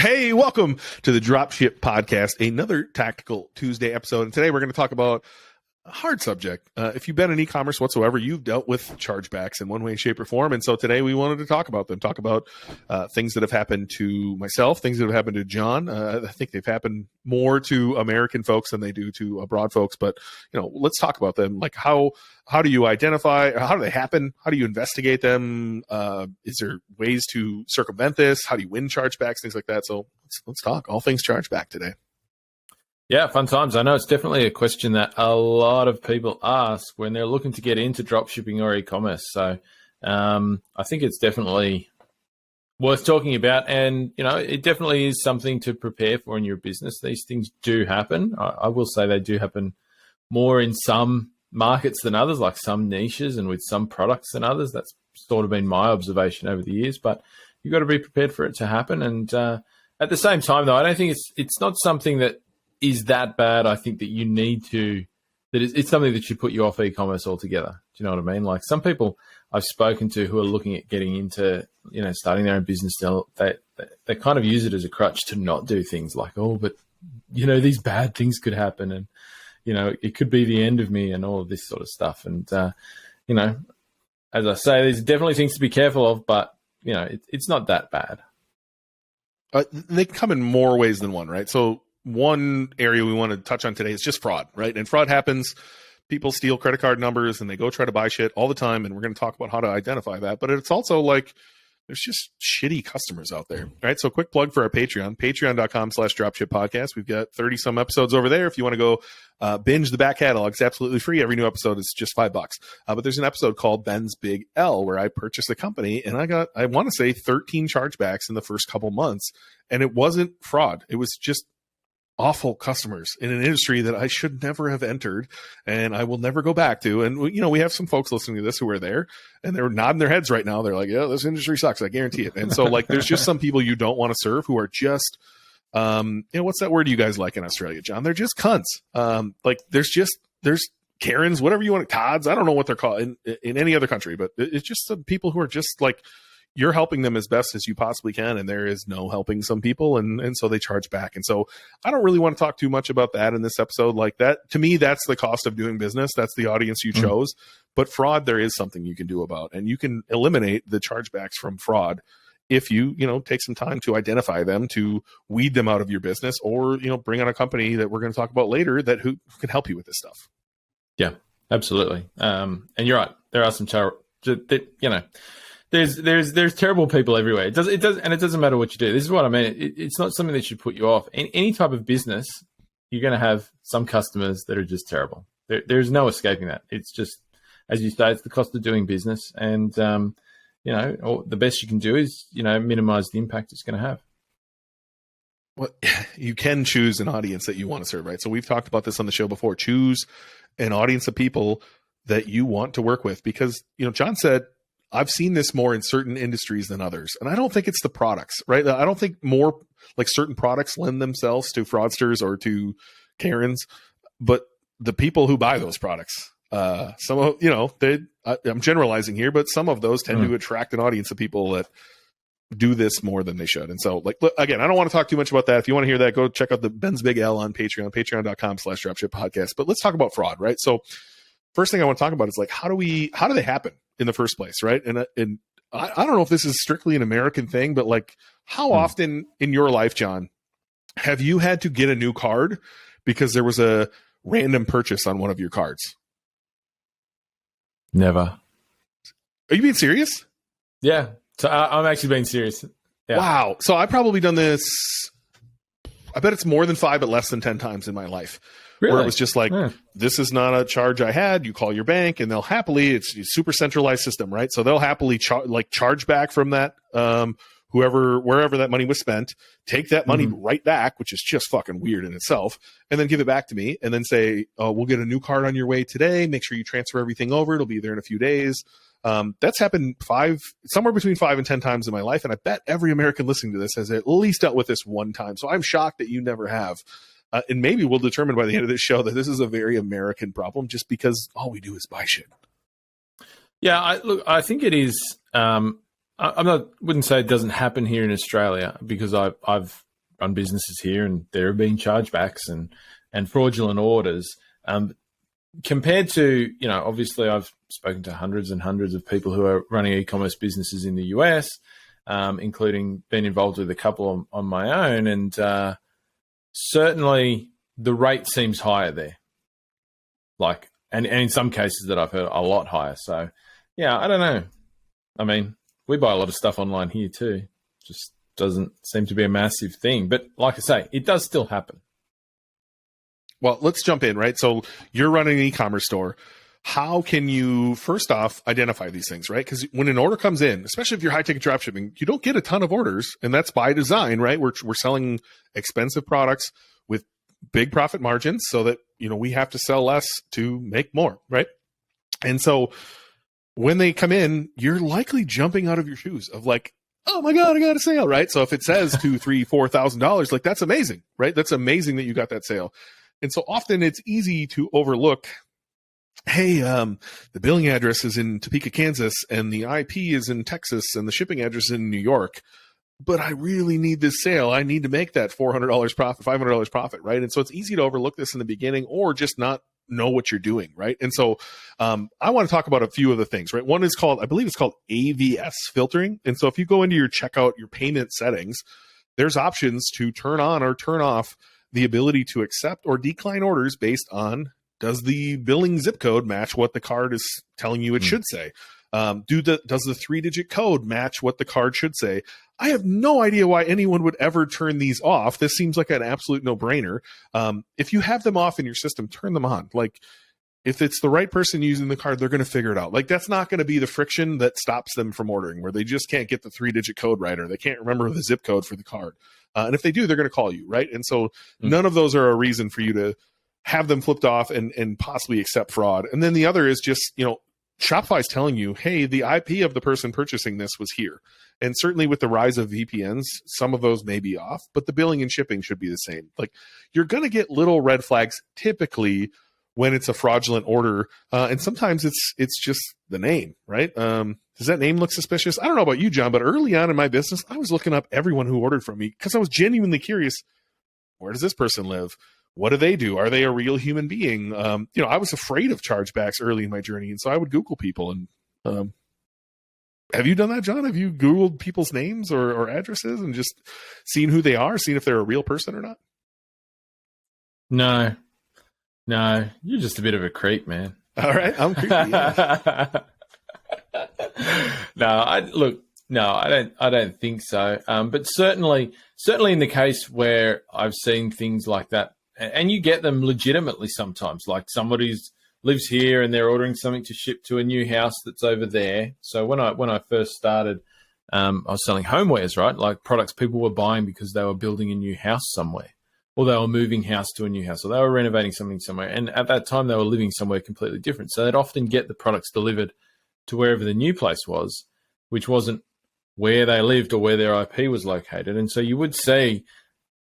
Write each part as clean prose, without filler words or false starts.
Hey, welcome to the Dropship Podcast, another Tactical Tuesday episode. And today we're going to talk about a hard subject. If you've been in e-commerce whatsoever, you've dealt with chargebacks in one way, shape, or form. And so today we wanted to talk about them, talk about things that have happened to myself, things that have happened to John. I think they've happened more to American folks than they do to abroad folks. But, let's talk about them. Like how do you identify, how do they happen? How do you investigate them? Is there ways to circumvent this? How do you win chargebacks? Things like that. So let's talk all things chargeback today. Yeah, fun times. I know it's definitely a question that a lot of people ask when they're looking to get into dropshipping or e-commerce. So I think it's definitely worth talking about. And, it definitely is something to prepare for in your business. These things do happen. I will say they do happen more in some markets than others, like some niches and with some products than others. That's sort of been my observation over the years. But you've got to be prepared for it to happen. And at the same time, though, I don't think it's not something that is that bad. I think that you need to, it's something that should put you off e-commerce altogether. Do you know what I mean? Like some people I've spoken to who are looking at getting into, starting their own business, they kind of use it as a crutch to not do things like, but these bad things could happen and, it could be the end of me and all of this sort of stuff. And, as I say, there's definitely things to be careful of, but, it's not that bad. They come in more ways than one, right? So one area we want to touch on today is just fraud, right? And fraud happens. People steal credit card numbers and they go try to buy shit all the time. And we're going to talk about how to identify that. But it's also like there's just shitty customers out there, right? So quick plug for our Patreon, patreon.com/Dropship Podcast. We've got 30 some episodes over there. If you want to go binge the back catalog, it's absolutely free. Every new episode is just $5. But there's an episode called Ben's Big L where I purchased a company and I want to say 13 chargebacks in the first couple months. And it wasn't fraud. It was just awful customers in an industry that I should never have entered and I will never go back to. And, we have some folks listening to this who are there and they're nodding their heads right now. They're like, yeah, this industry sucks. I guarantee it. And so there's just some people you don't want to serve who are just, what's that word you guys like in Australia, John? They're just cunts. There's Karens, whatever you want, Todds. I don't know what they're called in any other country, but it's just some people who are just like, you're helping them as best as you possibly can, and there is no helping some people, and so they charge back. And so I don't really want to talk too much about that in this episode. Like that, to me, that's the cost of doing business. That's the audience you chose. But fraud, there is something you can do about, and you can eliminate the chargebacks from fraud if you, take some time to identify them, to weed them out of your business, or, bring on a company that we're going to talk about later who can help you with this stuff. Yeah, absolutely. And you're right. There are some, There's terrible people everywhere. It doesn't matter what you do. This is what I mean. It's not something that should put you off. In any type of business, you're going to have some customers that are just terrible. There's no escaping that. It's just, as you say, it's the cost of doing business. And, the best you can do is, minimize the impact it's going to have. Well, you can choose an audience that you want to serve, right? So we've talked about this on the show before. Choose an audience of people that you want to work with because, John said, I've seen this more in certain industries than others. And I don't think it's the products, right? I don't think more like certain products lend themselves to fraudsters or to Karens, but the people who buy those products, some of, I'm generalizing here, but some of those tend to attract an audience of people that do this more than they should. And so again, I don't want to talk too much about that. If you want to hear that, go check out the Ben's Big L on Patreon, patreon.com/Dropship Podcast. But let's talk about fraud, right? So first thing I want to talk about is like, how do they happen in the first place, right? And I don't know if this is strictly an American thing, but like how often in your life, John, have you had to get a new card because there was a random purchase on one of your cards? Never. Are you being serious? Yeah. So I'm actually being serious. Yeah. Wow. So I've probably done this, I bet it's more than 5, but less than 10 times in my life. Really? Where it was just like, this is not a charge I had. You call your bank and they'll happily, it's a super centralized system, right? So they'll happily charge back from that, wherever that money was spent, take that money right back, which is just fucking weird in itself, and then give it back to me and then say, oh, we'll get a new card on your way today. Make sure you transfer everything over. It'll be there in a few days. That's happened somewhere between 5 and 10 times in my life. And I bet every American listening to this has at least dealt with this one time. So I'm shocked that you never have. And maybe we'll determine by the end of this show that this is a very American problem just because all we do is buy shit. Yeah, I think it is. Wouldn't say it doesn't happen here in Australia because I've run businesses here, and there have been chargebacks and fraudulent orders. Compared to, obviously I've spoken to hundreds and hundreds of people who are running e-commerce businesses in the US, including being involved with a couple on my own, and certainly the rate seems higher there. And in some cases that I've heard, a lot higher. So, yeah, I don't know. I mean, we buy a lot of stuff online here too. Just doesn't seem to be a massive thing. But like I say, it does still happen. Well, let's jump in, right? So you're running an e-commerce store. How can you, first off, identify these things, right? Because when an order comes in, especially if you're high-ticket dropshipping, you don't get a ton of orders, and that's by design, right? We're selling expensive products with big profit margins so that, we have to sell less to make more, right? And so when they come in, you're likely jumping out of your shoes of like, oh my God, I got a sale, right? So if it says $2,000, $3,000, $4,000, like that's amazing, right? That's amazing that you got that sale. And so often it's easy to overlook, hey, the billing address is in Topeka, Kansas, and the IP is in Texas, and the shipping address is in New York. But I really need this sale. I need to make that $400 profit, $500 profit, right? And so it's easy to overlook this in the beginning or just not know what you're doing, right? And so I want to talk about a few of the things, right? One is I believe it's called AVS filtering. And so if you go into your checkout, your payment settings, there's options to turn on or turn off the ability to accept or decline orders based on, does the billing zip code match what the card is telling you it should say? Does the 3-digit code match what the card should say? I have no idea why anyone would ever turn these off. This seems like an absolute no-brainer. If you have them off in your system, turn them on. Like, if it's the right person using the card, they're going to figure it out. Like, that's not going to be the friction that stops them from ordering, where they just can't get the 3-digit code right, or they can't remember the zip code for the card. And if they do, they're going to call you, right? And so none of those are a reason for you to have them flipped off and possibly accept fraud. And then the other is just, Shopify is telling you, hey, the IP of the person purchasing this was here. And certainly with the rise of VPNs, some of those may be off, but the billing and shipping should be the same. Like, you're going to get little red flags typically when it's a fraudulent order. And sometimes it's just the name, right? Does that name look suspicious? I don't know about you, John, but early on in my business, I was looking up everyone who ordered from me because I was genuinely curious. Where does this person live? What do they do? Are they a real human being? I was afraid of chargebacks early in my journey. And so I would Google people. And have you done that, John? Have you Googled people's names or addresses and just seen who they are, seen if they're a real person or not? No, you're just a bit of a creep, man. All right. I'm creepy. Yeah. I don't think so. But certainly in the case where I've seen things like that, and you get them legitimately sometimes, like somebody lives here and they're ordering something to ship to a new house that's over there. So when I first started, I was selling homewares, right? Like products people were buying because they were building a new house somewhere, or they were moving house to a new house, or they were renovating something somewhere. And at that time, they were living somewhere completely different. So they'd often get the products delivered to wherever the new place was, which wasn't where they lived or where their IP was located. And so you would see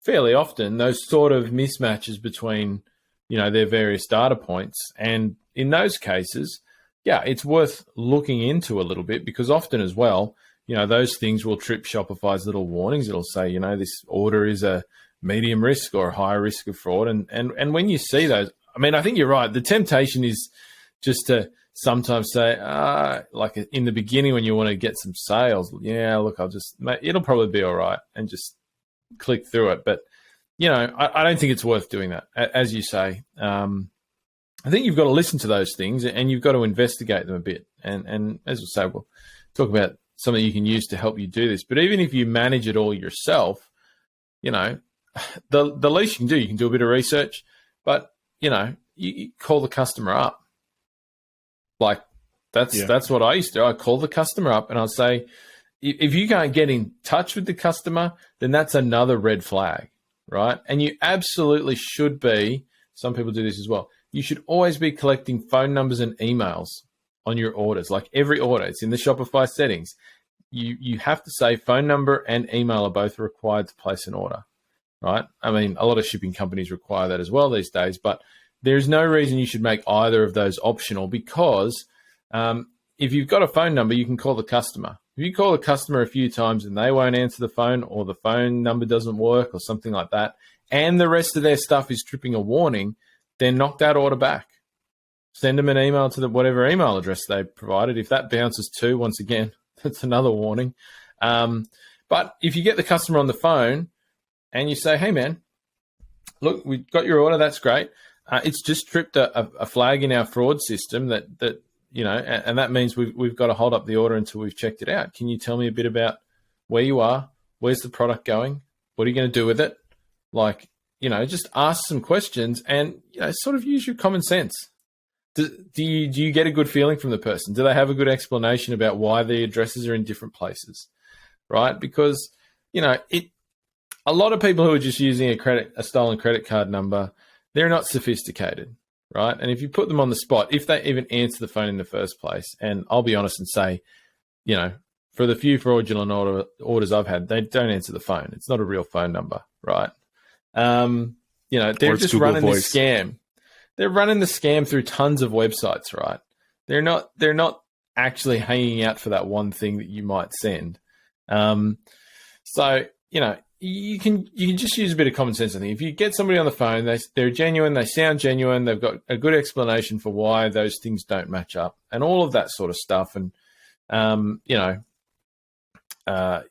fairly often those sort of mismatches between, their various data points. And in those cases, yeah, it's worth looking into a little bit, because often as well, those things will trip Shopify's little warnings. It'll say, this order is a medium risk or a high risk of fraud. And when you see those, I mean, I think you're right. The temptation is just to sometimes say, like in the beginning when you want to get some sales, yeah, look, it'll probably be all right, and just click through it. But, I don't think it's worth doing that. As you say, I think you've got to listen to those things and you've got to investigate them a bit. And as I say, we'll talk about something you can use to help you do this. But even if you manage it all yourself, the least you can do a bit of research, but, you call the customer up. Like that's what I used to do. I call the customer up and I'll say, if you can't get in touch with the customer, then that's another red flag, right? And you absolutely should be, some people do this as well, you should always be collecting phone numbers and emails on your orders. Like every order, it's in the Shopify settings. You have to say phone number and email are both required to place an order, right? I mean, a lot of shipping companies require that as well these days, but there's no reason you should make either of those optional, because if you've got a phone number, you can call the customer. If you call a customer a few times and they won't answer the phone, or the phone number doesn't work or something like that, and the rest of their stuff is tripping a warning, then knock that order back. Send them an email to whatever email address they provided. If that bounces too, once again, that's another warning. But if you get the customer on the phone and you say, hey, man, look, we got your order. That's great. It's just tripped a flag in our fraud system that and that means we've got to hold up the order until we've checked it out. Can you tell me a bit about where you are? Where's the product going? What are you going to do with it? Just ask some questions and sort of use your common sense. Do you get a good feeling from the person? Do they have a good explanation about why the addresses are in different places, right? Because, a lot of people who are just using a stolen credit card number, they're not sophisticated, right? And if you put them on the spot, if they even answer the phone in the first place, and I'll be honest and say, for the few fraudulent orders I've had, they don't answer the phone. It's not a real phone number, right? They're just Google running Voice. this scam. They're running the scam through tons of websites, right? They're not actually hanging out for that one thing that you might send. You can just use a bit of common sense. I think if you get somebody on the phone, they're genuine, they sound genuine, they've got a good explanation for why those things don't match up, and all of that sort of stuff. And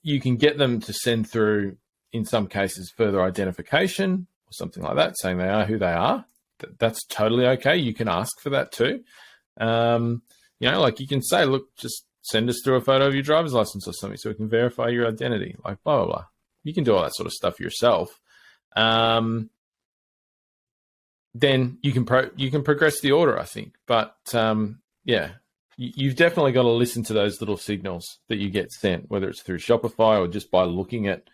you can get them to send through, in some cases, further identification or something like that, saying they are who they are. That's totally okay. You can ask for that too. You can say, look, just send us through a photo of your driver's license or something so we can verify your identity, blah, blah, blah. You can do all that sort of stuff yourself. Then you can progress the order, I think. But you've definitely got to listen to those little signals that you get sent, whether it's through Shopify or just by looking at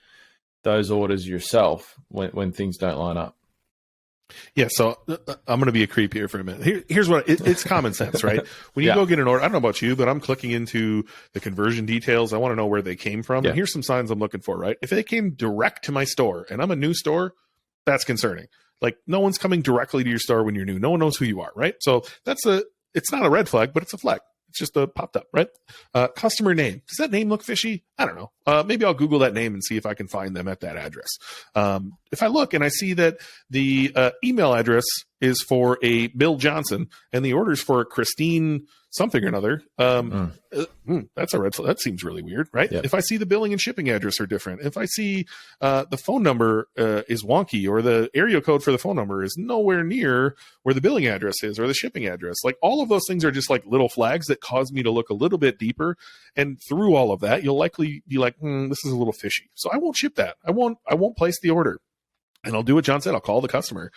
those orders yourself when things don't line up. Yeah, so I'm going to be a creep here for a minute. Here's what it's common sense, right? When you go get an order, I don't know about you, but I'm clicking into the conversion details. I want to know where they came from. Yeah. And here's some signs I'm looking for, right? If they came direct to my store and I'm a new store, that's concerning. Like, no one's coming directly to your store when you're new. No one knows who you are, right? So it's not a red flag, but it's a flag. It's just popped up, right? Customer name. Does that name look fishy? I don't know. Maybe I'll Google that name and see if I can find them at that address. If I look and I see that the email address is for a Bill Johnson and the order's for Christine something or another, that's a red flag. That seems really weird, right? Yep. If I see the billing and shipping address are different, if I see the phone number is wonky, or the area code for the phone number is nowhere near where the billing address is or the shipping address, like all of those things are just like little flags that cause me to look a little bit deeper. And through all of that, you'll likely be like, this is a little fishy. So I won't ship that. I won't place the order. And I'll do what John said. I'll call the customer.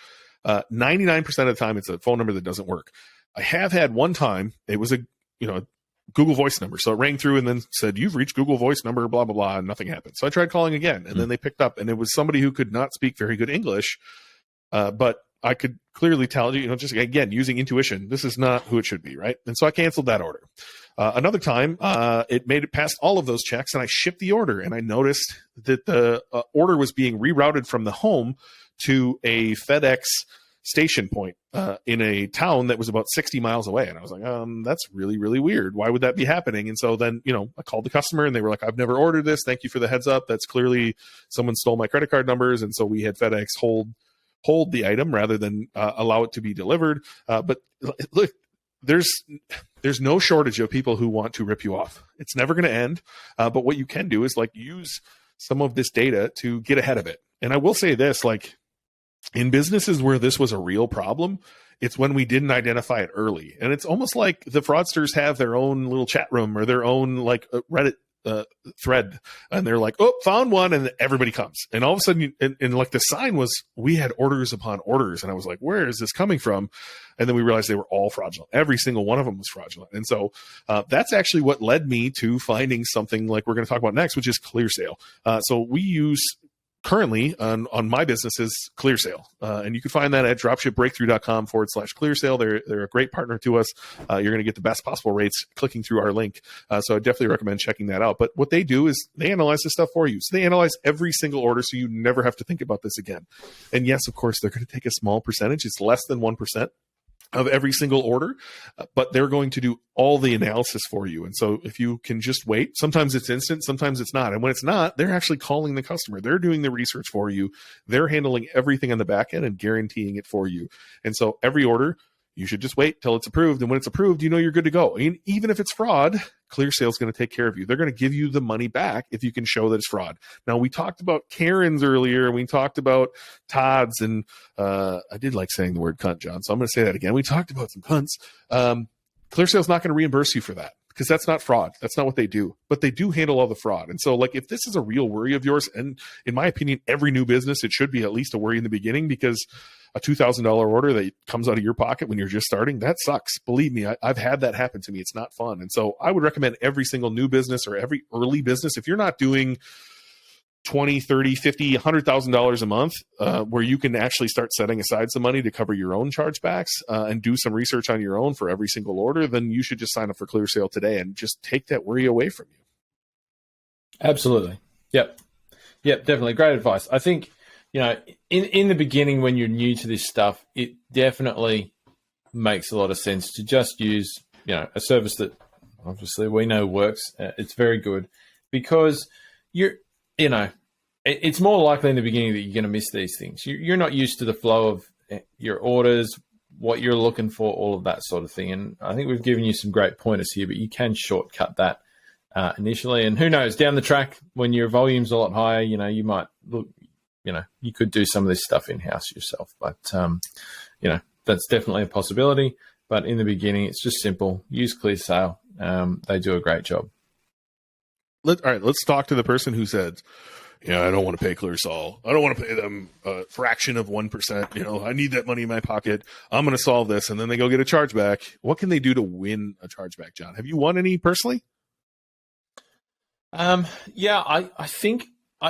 99% of the time, it's a phone number that doesn't work. I have had one time, it was a Google Voice number. So it rang through and then said, you've reached Google Voice number, blah, blah, blah, and nothing happened. So I tried calling again, and then they picked up, and it was somebody who could not speak very good English, but I could clearly tell, just again, using intuition, this is not who it should be, right? And so I canceled that order. Another time, it made it past all of those checks, and I shipped the order, and I noticed that the order was being rerouted from the home to a FedEx station point in a town that was about 60 miles away. And I was like, that's really, really weird. Why would that be happening? And so then, I called the customer and they were like, I've never ordered this. Thank you for the heads up. That's clearly someone stole my credit card numbers. And so we had FedEx hold the item rather than allow it to be delivered. But look, there's no shortage of people who want to rip you off. It's never going to end. But what you can do is use some of this data to get ahead of it. And I will say this, in businesses where this was a real problem, it's when we didn't identify it early. And it's almost like the fraudsters have their own little chat room or their own Reddit thread. And they're like, oh, found one. And everybody comes. And all of a sudden, and the sign was, we had orders upon orders. And I was like, where is this coming from? And then we realized they were all fraudulent. Every single one of them was fraudulent. And so that's actually what led me to finding something like we're going to talk about next, which is ClearSale. So we use currently on my business is ClearSale. And you can find that at dropshipbreakthrough.com/ClearSale. They're a great partner to us. You're going to get the best possible rates clicking through our link. So I definitely recommend checking that out. But what they do is they analyze this stuff for you. So they analyze every single order so you never have to think about this again. And yes, of course, they're going to take a small percentage. It's less than 1%. of every single order, but they're going to do all the analysis for you. And so if you can just wait, sometimes it's instant, sometimes it's not. And when it's not, they're actually calling the customer. They're doing the research for you. They're handling everything on the back end and guaranteeing it for you. And so every order, you should just wait till it's approved. And when it's approved, you know you're good to go. And even if it's fraud, ClearSale is going to take care of you. They're going to give you the money back if you can show that it's fraud. Now, we talked about Karens earlier, and we talked about Todd's, and I did like saying the word cunt, John, so I'm going to say that again. We talked about some cunts. ClearSale is not going to reimburse you for that, because that's not fraud. That's not what they do. But they do handle all the fraud. And so, like, if this is a real worry of yours, and in my opinion, every new business, it should be at least a worry in the beginning, because a $2,000 order that comes out of your pocket when you're just starting, that sucks. Believe me, I've had that happen to me. It's not fun. And so I would recommend every single new business or every early business, if you're not doing $20, $30, $50, $100,000 a month, where you can actually start setting aside some money to cover your own chargebacks and do some research on your own for every single order, then you should just sign up for ClearSale today and just take that worry away from you. Absolutely. Yep, definitely. Great advice. I think, in the beginning, when you're new to this stuff, it definitely makes a lot of sense to just use, a service that obviously we know works. It's very good, because it's more likely in the beginning that you're going to miss these things. You're not used to the flow of your orders, what you're looking for, all of that sort of thing. And I think we've given you some great pointers here, but you can shortcut that initially. And who knows, down the track, when your volume's a lot higher, you might look, you could do some of this stuff in-house yourself. But, that's definitely a possibility. But in the beginning, it's just simple. Use ClearSale. They do a great job. All right, let's talk to the person who said, I don't want to pay ClearSale. I don't want to pay them a fraction of 1%. I need that money in my pocket. I'm going to solve this. And then they go get a chargeback. What can they do to win a chargeback, John? Have you won any personally? I think,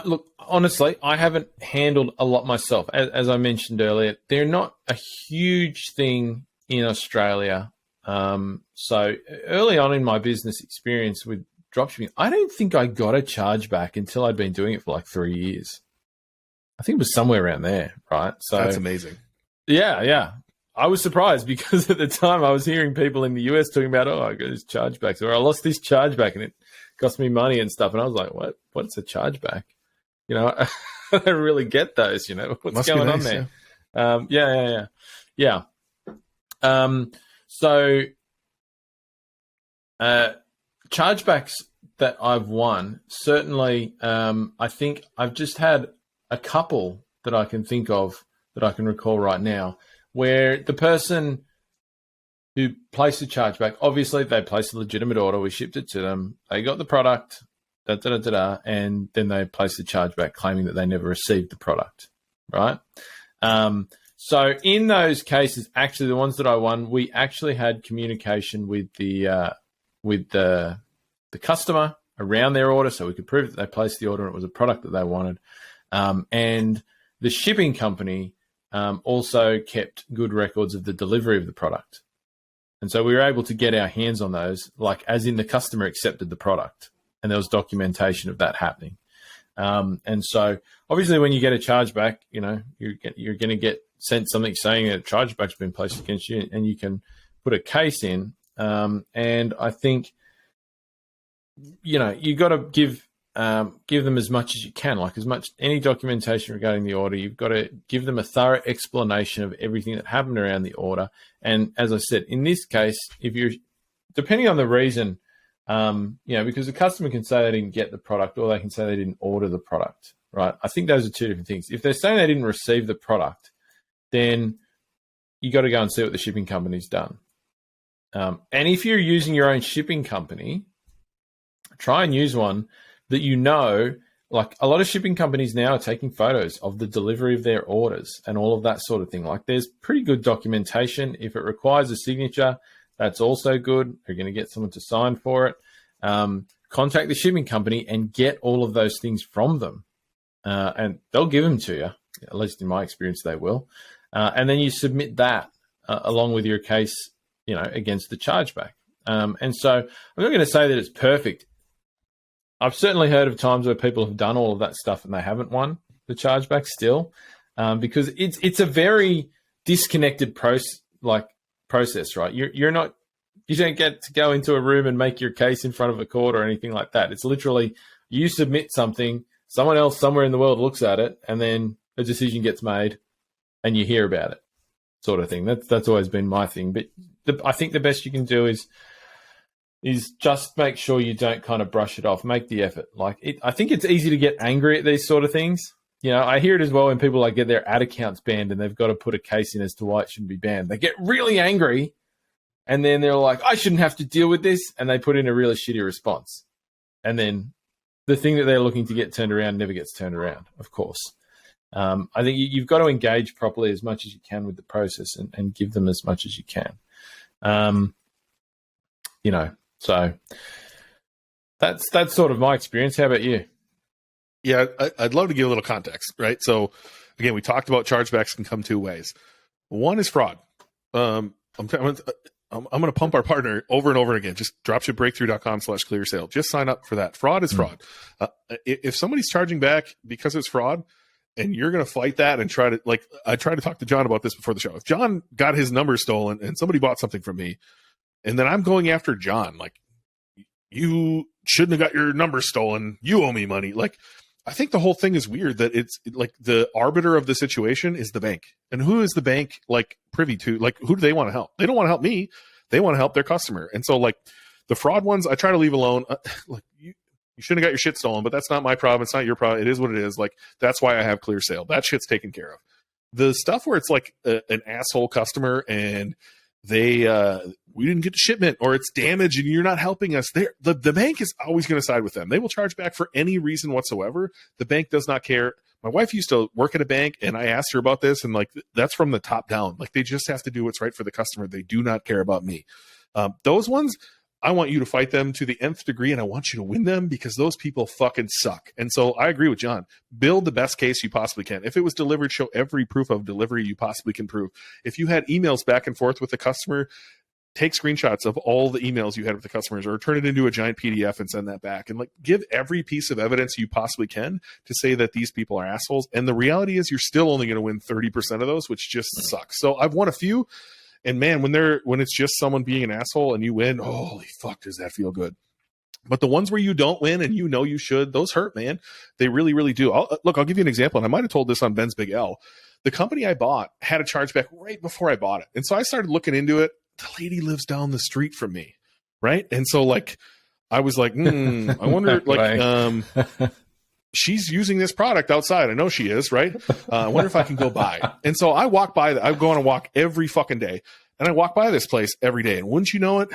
look, honestly, I haven't handled a lot myself. As I mentioned earlier, they're not a huge thing in Australia. So early on in my business experience with dropshipping, I don't think I got a chargeback until I'd been doing it for like 3 years. I think it was somewhere around there, right? So that's amazing. Yeah. I was surprised, because at the time I was hearing people in the US talking about, I got this chargeback, or I lost this chargeback and it cost me money and stuff. And I was like, what's a chargeback? I don't really get those, what's Must going be on nice, there? Yeah. So chargebacks that I've won, certainly, I think I've just had a couple that I can think of, that I can recall right now, where the person who placed a chargeback, obviously they placed a legitimate order, we shipped it to them, they got the product, and then they placed a chargeback claiming that they never received the product, right? So in those cases, actually the ones that I won, we actually had communication with the customer around their order, so we could prove that they placed the order and it was a product that they wanted. And the shipping company also kept good records of the delivery of the product. And so we were able to get our hands on those, like as in the customer accepted the product, and there was documentation of that happening. And so obviously when you get a chargeback, you're going to get sent something saying that a chargeback's been placed against you, and you can put a case in. And I think, you got to give them as much as you can, like any documentation regarding the order. You've got to give them a thorough explanation of everything that happened around the order. And as I said, in this case, if you're, depending on the reason, because the customer can say they didn't get the product, or they can say they didn't order the product, right? I think those are two different things. If they're saying they didn't receive the product, then you got to go and see what the shipping company's done. And if you're using your own shipping company, try and use one that like a lot of shipping companies now are taking photos of the delivery of their orders and all of that sort of thing. Like there's pretty good documentation. If it requires a signature, that's also good. You're going to get someone to sign for it. Contact the shipping company and get all of those things from them. And they'll give them to you. At least in my experience, they will. And then you submit that along with your case, against the chargeback. And so I'm not going to say that it's perfect. I've certainly heard of times where people have done all of that stuff and they haven't won the chargeback still, because it's a very disconnected process process, right? You don't get to go into a room and make your case in front of a court or anything like that. It's literally you submit something, someone else somewhere in the world looks at it, and then a decision gets made, and you hear about it, sort of thing. That's always been my thing. But I think the best you can do is just make sure you don't kind of brush it off. Make the effort. I think it's easy to get angry at these sort of things. I hear it as well when people get their ad accounts banned and they've got to put a case in as to why it shouldn't be banned. They get really angry, and then they're like, I shouldn't have to deal with this, and they put in a really shitty response. And then the thing that they're looking to get turned around never gets turned around, of course. I think you've got to engage properly as much as you can with the process and give them as much as you can. So that's sort of my experience. How about you? Yeah, I'd love to give a little context, right? So, again, we talked about chargebacks can come two ways. One is fraud. I'm going to pump our partner over and over again. Just dropshipbreakthrough.com/clearsale. Just sign up for that. Fraud is fraud. If somebody's charging back because it's fraud, and you're going to fight that and try to, I tried to talk to John about this before the show. If John got his number stolen and somebody bought something from me, and then I'm going after John, you shouldn't have got your number stolen. You owe me money. I think the whole thing is weird that it's the arbiter of the situation is the bank. And who is the bank privy to? Who do they want to help? They don't want to help me. They want to help their customer. And so the fraud ones, I try to leave alone. You shouldn't have got your shit stolen, but that's not my problem. It's not your problem. It is what it is. That's why I have clear sale. That shit's taken care of. The stuff where it's an asshole customer and we didn't get the shipment or it's damaged and you're not helping us, the bank is always going to side with them. They will charge back for any reason whatsoever. The bank does not care. My wife used to work at a bank, and I asked her about this, and that's from the top down. They just have to do what's right for the customer. They do not care about me. Those ones, I want you to fight them to the nth degree, and I want you to win them because those people fucking suck. And so I agree with John. Build the best case you possibly can. If it was delivered, show every proof of delivery you possibly can prove. If you had emails back and forth with the customer, take screenshots of all the emails you had with the customers or turn it into a giant PDF and send that back. And give every piece of evidence you possibly can to say that these people are assholes. And the reality is you're still only going to win 30% of those, which just sucks. So I've won a few. And man, when it's just someone being an asshole and you win, holy fuck, does that feel good. But the ones where you don't win and you should, those hurt, man. They really, really do. I'll give you an example. And I might have told this on Ben's Big L. The company I bought had a chargeback right before I bought it. And so I started looking into it. The lady lives down the street from me, right? And so I was I wonder she's using this product outside. I know she is, right? I wonder if I can go by. And so I walk by. I go on a walk every fucking day, and I walk by this place every day. And wouldn't you know it,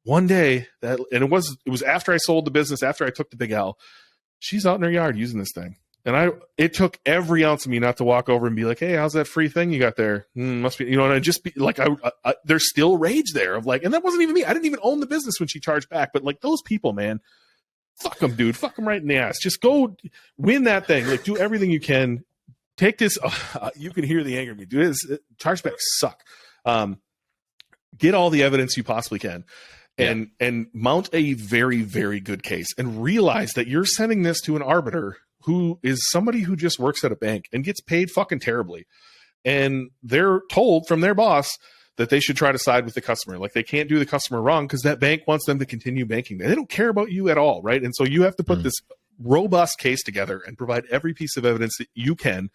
one day it was after I sold the business, after I took the Big L, she's out in her yard using this thing. And it took every ounce of me not to walk over and be like, hey, how's that free thing you got there? Must be, and I'd just be there's still rage there of and that wasn't even me. I didn't even own the business when she charged back. But those people, man, fuck them, dude. Fuck them right in the ass. Just go win that thing. Do everything you can. Take this. You can hear the anger in me. Dude, chargebacks suck. Get all the evidence you possibly can. And mount a very, very good case and realize that you're sending this to an arbiter who is somebody who just works at a bank and gets paid fucking terribly. And they're told from their boss that they should try to side with the customer. They can't do the customer wrong because that bank wants them to continue banking. They don't care about you at all, right? And so you have to put this robust case together and provide every piece of evidence that you can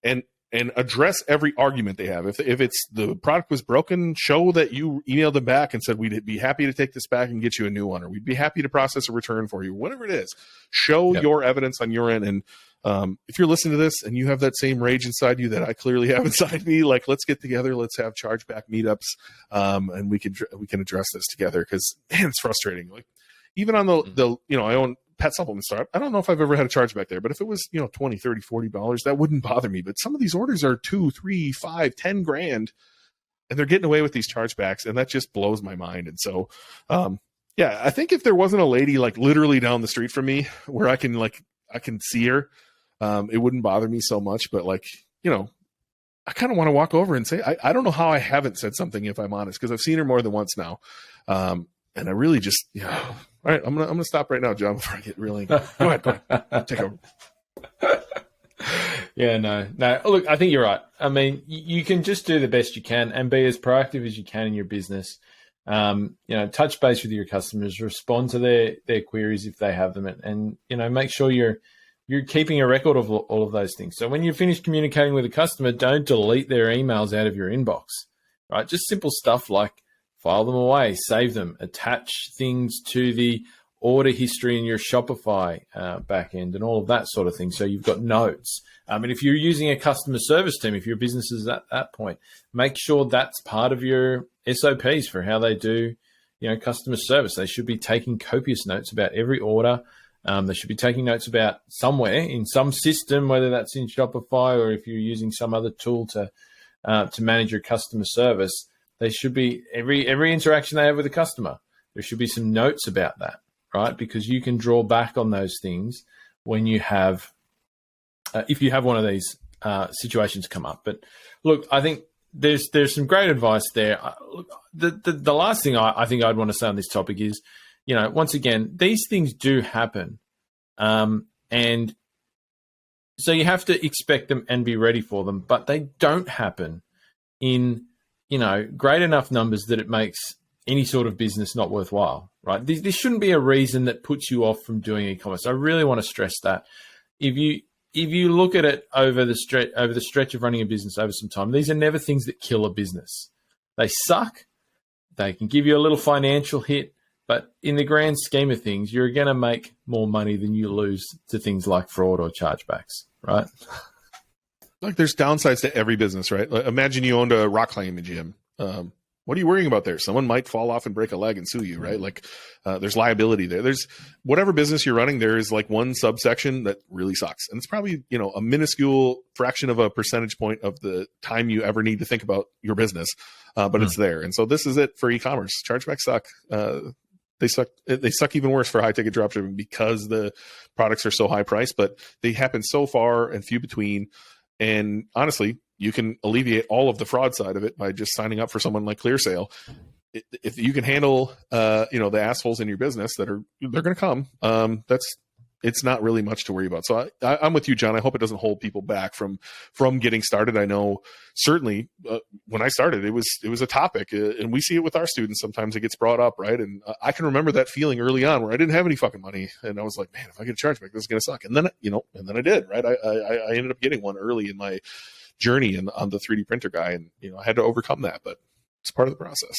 and address every argument they have. If it's the product was broken, show that you emailed them back and said, we'd be happy to take this back and get you a new one, or we'd be happy to process a return for you, whatever it is. Show your evidence on your end. And if you're listening to this and you have that same rage inside you that I clearly have inside me, let's get together, let's have chargeback meetups, and we can address this together, because man, it's frustrating. Even on the I own pet supplement store. I don't know if I've ever had a chargeback there, but if it was, $20, $30, $40, that wouldn't bother me. But some of these orders are $2, $3, $5, $10,000, and they're getting away with these chargebacks, and that just blows my mind. And so, I think if there wasn't a lady literally down the street from me where I can see her, it wouldn't bother me so much. But I kind of want to walk over and say, I don't know how I haven't said something, if I'm honest, because I've seen her more than once now. And I really just, all right, I'm gonna stop right now, John, before I get really. Go ahead. Take over. Yeah, no. Look, I think you're right. I mean, you can just do the best you can and be as proactive as you can in your business. Touch base with your customers, respond to their queries if they have them, and make sure you're keeping a record of all of those things. So when you finish communicating with a customer, don't delete their emails out of your inbox, right? Just simple stuff like file them away, save them, attach things to the order history in your Shopify backend and all of that sort of thing. So you've got notes. And if you're using a customer service team, if your business is at that point, make sure that's part of your SOPs for how they do, customer service. They should be taking copious notes about every order. They should be taking notes about somewhere in some system, whether that's in Shopify or if you're using some other tool to manage your customer service. They should be every interaction they have with the customer. There should be some notes about that, right? Because you can draw back on those things when you have, if you have one of these situations come up. But look, I think there's some great advice there. The last thing I think I'd want to say on this topic is, once again, these things do happen. And so you have to expect them and be ready for them, but they don't happen in, great enough numbers that it makes any sort of business not worthwhile, right? This shouldn't be a reason that puts you off from doing e-commerce. I really want to stress that. If you look at it over the stretch of running a business over some time, these are never things that kill a business. They suck. They can give you a little financial hit, but in the grand scheme of things, you're going to make more money than you lose to things like fraud or chargebacks, right? Like there's downsides to every business, right? Like, imagine you owned a rock climbing gym. What are you worrying about there? Someone might fall off and break a leg and sue you, right? Like there's liability there. There's whatever business you're running, there is like one subsection that really sucks. And it's probably, a minuscule fraction of a percentage point of the time you ever need to think about your business. But it's there. And so this is it for e-commerce. Chargebacks suck. They suck. They suck even worse for high ticket dropshipping because the products are so high priced, but they happen so far and few between. And honestly, you can alleviate all of the fraud side of it by just signing up for someone like ClearSale. If you can handle, the assholes in your business they're going to come. It's not really much to worry about. So I'm with you, John. I hope it doesn't hold people back from getting started. I know certainly when I started, it was a topic, and we see it with our students. Sometimes it gets brought up, right? And I can remember that feeling early on where I didn't have any fucking money, and I was like, man, if I get a chargeback, this is gonna suck. And then I did, right? I ended up getting one early in my journey on the 3D printer guy, and I had to overcome that, but it's part of the process.